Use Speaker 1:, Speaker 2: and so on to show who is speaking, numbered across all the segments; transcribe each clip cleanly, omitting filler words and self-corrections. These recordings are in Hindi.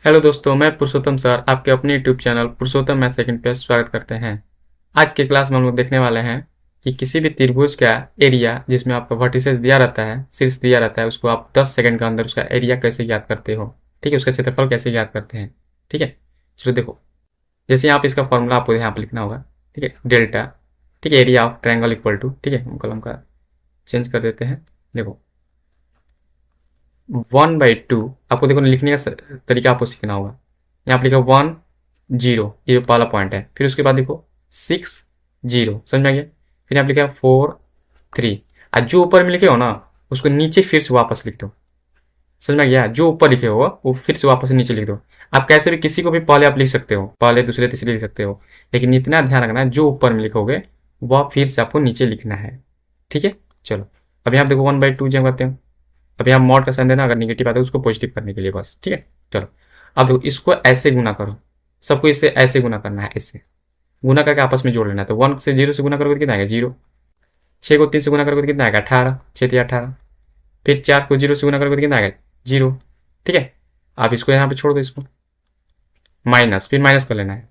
Speaker 1: हेलो दोस्तों, मैं पुरुषोत्तम सर आपके अपने यूट्यूब चैनल पुरुषोत्तम मैथ सेकंड पे स्वागत करते हैं। आज के क्लास में हम लोग देखने वाले हैं कि किसी भी त्रिभुज का एरिया जिसमें आपका वर्टिसेस दिया रहता है, शीर्ष दिया रहता है, उसको आप 10 सेकंड के अंदर उसका एरिया कैसे ज्ञात करते हो। ठीक है, उसका क्षेत्रफल कैसे ज्ञात करते हैं। ठीक है, चलो देखो। जैसे यहाँ पे इसका फॉर्मूला आपको यहाँ पे लिखना होगा। ठीक है, डेल्टा। ठीक है, area of triangle equal to, ठीक है, हम कलम का चेंज कर देते हैं। देखो 1/2 आपको देखो लिखने का तरीका आपको सीखना होगा। यहाँ पे लिखा 1 0, ये पहला पॉइंट है। फिर उसके बाद देखो 6 0, समझ में आ गया। फिर यहाँ पे लिखा 4 3, और जो ऊपर में लिखे हो ना उसको नीचे फिर से वापस लिख दो। समझ में आ गया, जो ऊपर लिखे हो वो फिर से वापस नीचे लिख दो। आप कैसे भी किसी को भी पहले आप लिख सकते हो, पहले दूसरे तीसरे लिख सकते हो, लेकिन इतना ध्यान रखना है जो ऊपर में लिखोगे वह फिर से आपको नीचे लिखना है। ठीक है, चलो। अब यहाँ देखो 1/2 जब करते हैं। अब यहाँ मॉड का साइन देना, अगर निगेटिव आता है उसको पॉजिटिव करने के लिए, बस। ठीक है, चलो। अब देखो इसको ऐसे गुना करो, सबको इससे ऐसे गुना करना है, इससे गुना करके आपस में जोड़ लेना है। तो 1 से 0 से गुना करोगे तो कितना आएगा 0। 6 को 3 से गुना करोगे तो कितना आएगा 18, 6 18। फिर 4 को 0 से गुना करोगे तो कितना आएगा 0। ठीक है, आप इसको यहाँ पे छोड़ दो, इसको माइनस, फिर माइनस कर लेना है।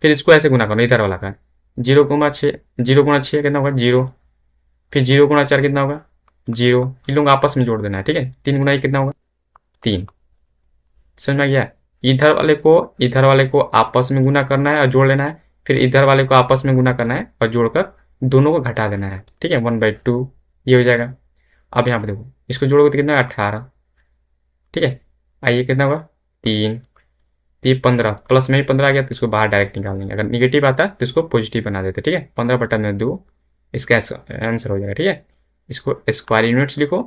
Speaker 1: फिर इसको ऐसे गुना करो, इधर वाला का 0 गुना 6, 0 गुना 6 कितना होगा 0। फिर 0 गुना 4 कितना होगा 0। इन लोग आपस में जोड़ देना है। ठीक है, 3 गुना 1 कितना होगा 3। समझ में आ गया। इधर वाले को आपस में गुना करना है और जोड़ लेना है। फिर इधर वाले को आपस में गुना करना है और जोड़कर दोनों को घटा देना है। ठीक है, 1/2 ये हो जाएगा। अब यहाँ पे देखो इसको जोड़ोगे तो कितना 18। ठीक है, आइए कितना होगा 3, ये 15, प्लस में ही 15 आ गया तो इसको बाहर डायरेक्ट निकाल देंगे। अगर निगेटिव आता तो इसको पॉजिटिव बना देते। ठीक है, 15/2 इसका आंसर हो जाएगा। ठीक है, इसको स्क्वायर यूनिट्स लिखो,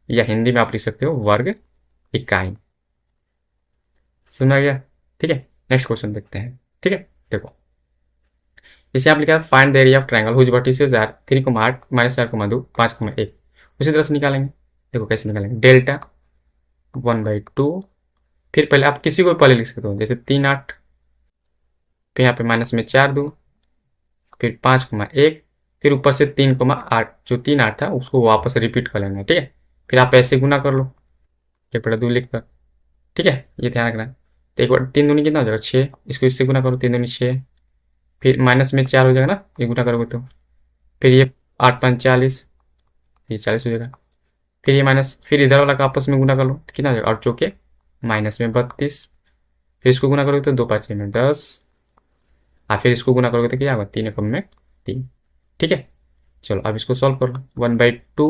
Speaker 1: या हिंदी में आप लिख सकते हो वर्ग इकाई। समझ गया। ठीक है, नेक्स्ट क्वेश्चन देखते हैं। ठीक है, देखो जैसे आप लिखा है find the area of triangle whose vertices are 3,8 -4,2 5,1। उसी तरह से निकालेंगे। देखो कैसे निकालेंगे, डेल्टा 1/2। फिर पहले आप किसी को भी पहले लिख सकते हो, जैसे 3 8। फिर यहाँ पे माइनस में 4 2, फिर 5,1। फिर ऊपर से 3,8, जो 3 8 था उसको वापस रिपीट कर लेना है। ठीक है, फिर आप ऐसे गुना कर लो, 1/2 लिख कर। ठीक है, ये ध्यान रखना है। तो एक बार 3 दूनी कितना हो जाएगा 6, इसको इससे गुना करो, 3 दूनी 6। फिर माइनस में 4 हो जाएगा ना, ये गुना करोगे तो। फिर ये 8 5 40, ये 40 हो जाएगा। फिर ये माइनस, फिर इधर वाला का आपस में गुना कर लो तो कितना हो जाएगा, और चौके माइनस में 32। फिर इसको गुना करोगे तो 2 5 में 10, और फिर इसको गुना करोगे तो क्या होगा 3 एकम में 3। ठीक है, चलो अब इसको सॉल्व करो। 1/2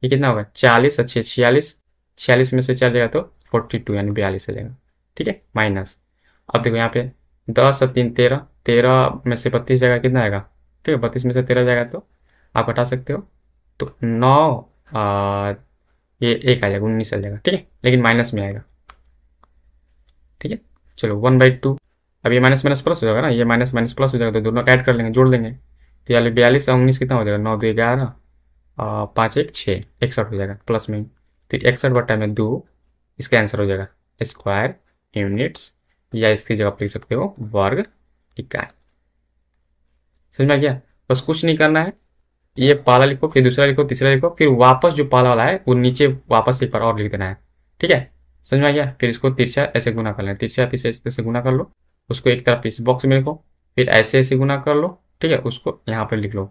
Speaker 1: ये कितना होगा 40 अच्छे 46, 46 में से 4 जाएगा तो 42 यानी 42 आ जाएगा। ठीक है, माइनस। अब देखो यहाँ पे 10 और 3 13, 13 में से 32 जाएगा कितना आएगा। ठीक है, 32 में से 13 जाएगा तो आप हटा सकते हो, तो 9, ये 1 आ जाएगा 19 आ जाएगा। ठीक है, लेकिन माइनस में आएगा। ठीक है, चलो 1/2। अब ये माइनस माइनस प्लस हो जाएगा ना, ये माइनस माइनस प्लस हो जाएगा तो दोनों ऐड कर लेंगे, जोड़ देंगे। तो यानी 42 और 19 कितना हो जाएगा 9 2 11, 5 1 6, 61 हो जाएगा प्लस में। फिर 61/2 इसका आंसर हो जाएगा स्क्वायर यूनिट्स, या इसकी जगह आप लिख सकते हो वर्ग इकाई। समझ में आ गया। बस कुछ नहीं करना है, ये पहला लिखो, फिर दूसरा लिखो, तीसरा लिखो, फिर वापस जो पहला वाला है वो नीचे वापस एक बार और लिख देना है। ठीक है, समझ में आ गया। फिर इसको तिरछा ऐसे गुना कर लेना, तिरछा फिर ऐसे ऐसे गुना कर लो, उसको एक तरफ इस बॉक्स में लिखो, फिर ऐसे ऐसे गुना कर लो। ठीक है, उसको यहाँ पर लिख लो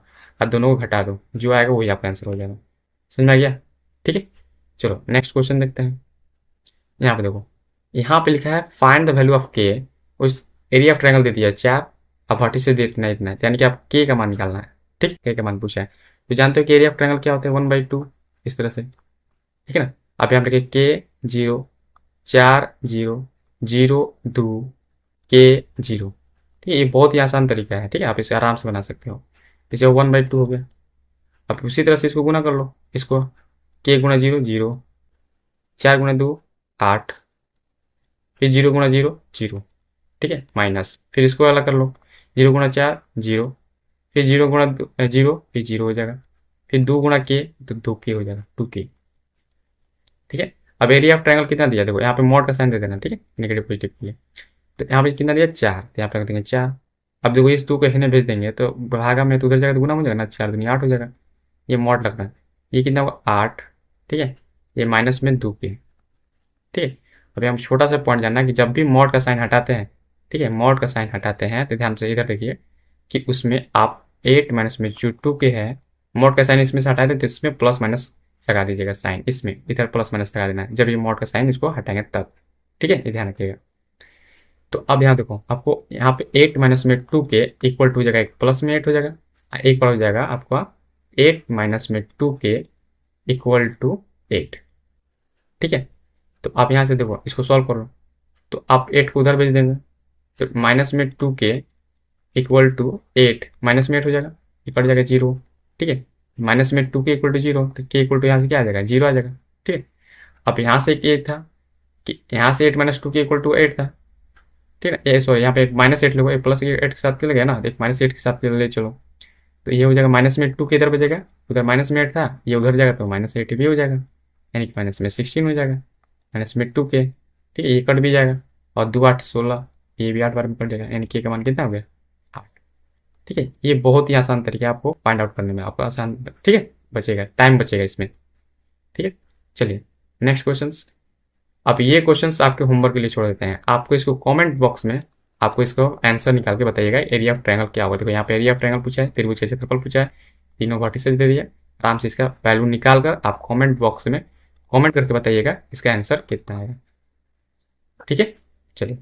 Speaker 1: और दोनों को घटा दो, जो आएगा वही आपका आंसर हो जाएगा। समझ में आ गया। ठीक है, चलो नेक्स्ट क्वेश्चन देखते हैं। यहाँ पे देखो, यहाँ पे लिखा है फाइंड द वैल्यू ऑफ के। उस एरिया ऑफ ट्रायंगल दे दिया है 4, अब वर्टिसेस दे इतना इतना है, यानी कि आप के का मान निकालना है। ठीक, के का मान पूछा है। तो जानते हो कि एरिया ऑफ ट्रायंगल क्या होता है 1/2, इस तरह से। ठीक है ना। आप यहाँ पे लिखे के 0 4 0 0 2 के 0। ठीक है, ये बहुत ही आसान तरीका है। ठीक है, आप इसे आराम से बना सकते हो। इसे 1/2 हो गया। अब उसी तरह से इसको गुना कर लो, इसको के गुना 0 0, 4 गुना 2 8, फिर 0 गुना 0 0। ठीक है, माइनस, फिर इसको अलग कर लो, 0 गुना 4 0, फिर 0 गुना 0, फिर 0 हो जाएगा। फिर 2 गुना के तो 2 के हो जाएगा 2 के। ठीक है, अब एरिया ऑफ ट्रायंगल कितना दिया, देखो यहाँ पे मॉड का साइन दे देना। ठीक है, नेगेटिव पॉजिटिव के लिए। तो यहाँ पे कितना दिया 4, तो यहाँ पे रख देंगे 4। अब देखो इस 2 को हिने भेज देंगे तो भागा में तो उधर जाएगा तो गुना हो जाएगा ना, 4 दूनी 8 हो जाएगा। ये मॉड रखना है, ये कितना होगा 8। ठीक है, ये माइनस में 2 के। ठीक है, अभी हम छोटा सा पॉइंट जानना है कि जब भी मॉड का साइन हटाते हैं, ठीक है, मॉड का साइन हटाते हैं तो ध्यान से इधर देखिए कि उसमें आप 8 माइनस में जो 2k है, मॉड का साइन इसमें से हटा दें तो इसमें प्लस माइनस लगा दीजिएगा साइन, इसमें इधर प्लस माइनस लगा देना है जब ये मॉड का साइन इसको हटाएंगे तब, ठीक है, ये ध्यान रखिएगा। तो अब यहाँ देखो आपको यहाँ पे 8 माइनस में 2k इक्वल टू हो जाएगा, एक प्लस में 8 हो जाएगा, एक और हो जाएगा आपका 8 माइनस में 2k इक्वल टू 8, ठीक है। तो आप यहाँ से देखो इसको सॉल्व करो तो आप 8 को उधर भेज देंगे तो माइनस में 2k इक्वल टू 8, माइनस में 8 हो जाएगा, ये कट जाएगा 0, ठीक है। माइनस में 2k इक्वल टू 0 तो k इक्वल टू यहाँ से क्या आ जाएगा, 0 आ जाएगा, ठीक है। अब यहाँ से एक 8 था कि यहाँ से 8 माइनस 2k इक्वल टू 8 था, ठीक है। ये सॉरी यहाँ पे एक माइनस 8 लोगे, प्लस 8 के साथ लगे ना, एक माइनस 8 के साथ ले चलो तो ये हो जाएगा माइनस में 2 के इधर बचेगा, उधर माइनस में 8 था, ये उधर जाएगा तो माइनस 8 भी हो जाएगा, यानी कि माइनस में 16 हो जाएगा, माइनस में 2k, ठीक है, ये कट भी जाएगा और 2 8 16, ये भी 8 बार में कट जाएगा, यानी k का मान कितना हो गया 8, ठीक है। ये बहुत ही आसान तरीका है आपको फाइंड आउट करने में, आपको आसान, ठीक है, बचेगा टाइम बचेगा इसमें, ठीक है। चलिए नेक्स्ट क्वेश्चन। अब ये क्वेश्चंस आपके होमवर्क के लिए छोड़ देते हैं, आपको इसको कमेंट बॉक्स में आपको इसको आंसर निकाल के बताइएगा एरिया ऑफ ट्रायंगल क्या होगा। देखो यहाँ पे एरिया ऑफ ट्रायंगल पूछा है, त्रिभुज क्षेत्रफल पूछा है, तीनों वर्टिसेस दे दिया, आराम से इसका वैल्यू निकाल कर आप कमेंट बॉक्स में कमेंट करके बताइएगा इसका आंसर कितना आएगा, ठीक है। चलिए।